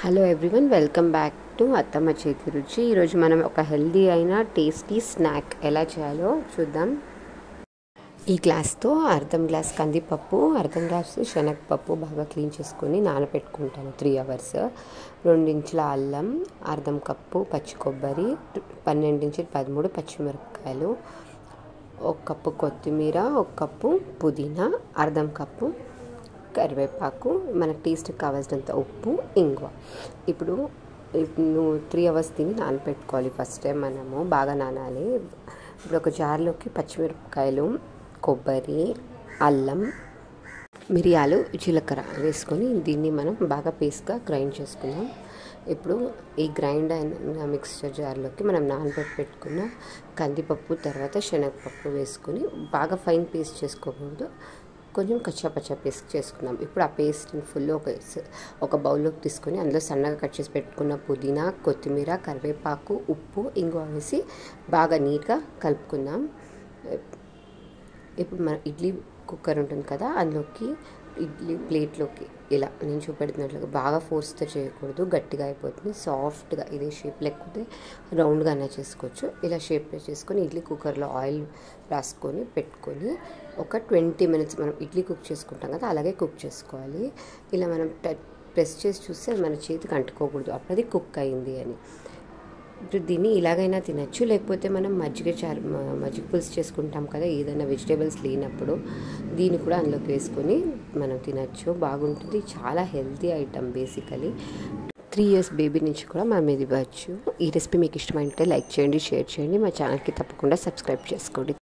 Hello everyone, welcome back to అత్తమ్మ చేతి రుచి. ఈరోజు మనం ఒక హెల్దీ అయిన టేస్టీ స్నాక్ ఎలా చేయాలో చూద్దాం. ఈ గ్లాస్తో అర్ధం గ్లాస్ కందిపప్పు, అర్ధం గ్లాస్ శనగపప్పు బాగా క్లీన్ చేసుకొని నానబెట్టుకుంటాను 3 hours. 2 ఇంచుల అల్లం, అర్ధం కప్పు పచ్చి కొబ్బరి, 12 నుంచి 13 పచ్చిమిరపకాయలు, 1 కప్పు కొత్తిమీర, 1 కప్పు పుదీనా, అర్ధం కప్పు కరివేపాకు, మనకు టేస్ట్కి కావాల్సినంత ఉప్పు, ఇంగువ. ఇప్పుడు నువ్వు 3 hours తిని నానపెట్టుకోవాలి. ఫస్ట్ టైం మనము బాగా నానాలి. ఇప్పుడు ఒక జార్లోకి పచ్చిమిరపకాయలు, కొబ్బరి, అల్లం, మిరియాలు, జీలకర్ర వేసుకొని దీన్ని మనం బాగా పేస్ట్గా గ్రైండ్ చేసుకుందాం. ఇప్పుడు ఈ గ్రైండ్ అయిన మిక్స్చర్ జార్లోకి మనం నానబెట్టుకున్న కందిపప్పు, తర్వాత శనగపప్పు వేసుకొని బాగా ఫైన్ పేస్ట్ చేసుకోకూడదు, కొంచెం కచ్చాపచ్చా పేస్ట్ చేసుకున్నాం. ఇప్పుడు ఆ పేస్ట్ని ఫుల్ ఒక బౌల్లోకి తీసుకొని అందులో సన్నగా కట్ చేసి పెట్టుకున్న పుదీనా, కొత్తిమీర, కరివేపాకు, ఉప్పు, ఇంగువ వేసి బాగా నీట్గా కలుపుకుందాం. ఇప్పుడు మన ఇడ్లీ కుక్కర్ ఉంటుంది కదా, అందులోకి ఇడ్లీ ప్లేట్లోకి ఇలా నేను చూపెడుతున్నట్లుగా బాగా ఫోర్స్తో చేయకూడదు, గట్టిగా అయిపోతుంది. సాఫ్ట్గా ఇదే షేప్, లేకపోతే రౌండ్గా అయినా చేసుకోవచ్చు. ఇలా షేప్లో చేసుకొని ఇడ్లీ కుక్కర్లో ఆయిల్ రాసుకొని పెట్టుకొని ఒక 20 minutes మనం ఇడ్లీ కుక్ చేసుకుంటాం కదా, అలాగే కుక్ చేసుకోవాలి. ఇలా మనం ప్రెస్ చేసి చూస్తే మన చేతికి అంటుకోకూడదు, అప్పుడు అది కుక్ అయింది అని. ఇప్పుడు దీన్ని ఇలాగైనా తినచ్చు, లేకపోతే మనం మజ్జిగ పులుసు చేసుకుంటాం కదా, ఏదైనా వెజిటేబుల్స్ లేనప్పుడు దీన్ని కూడా అందులోకి వేసుకొని మనం తినచ్చు, బాగుంటుంది. చాలా healthy item basically. 3 years baby నుంచి కూడా మనం ఇది ఇవ్వచ్చు. ఈ రెసిపీ మీకు ఇష్టమైతే లైక్ చేయండి, షేర్ చేయండి, మా ఛానల్కి తప్పకుండా సబ్స్క్రైబ్ చేసుకోండి.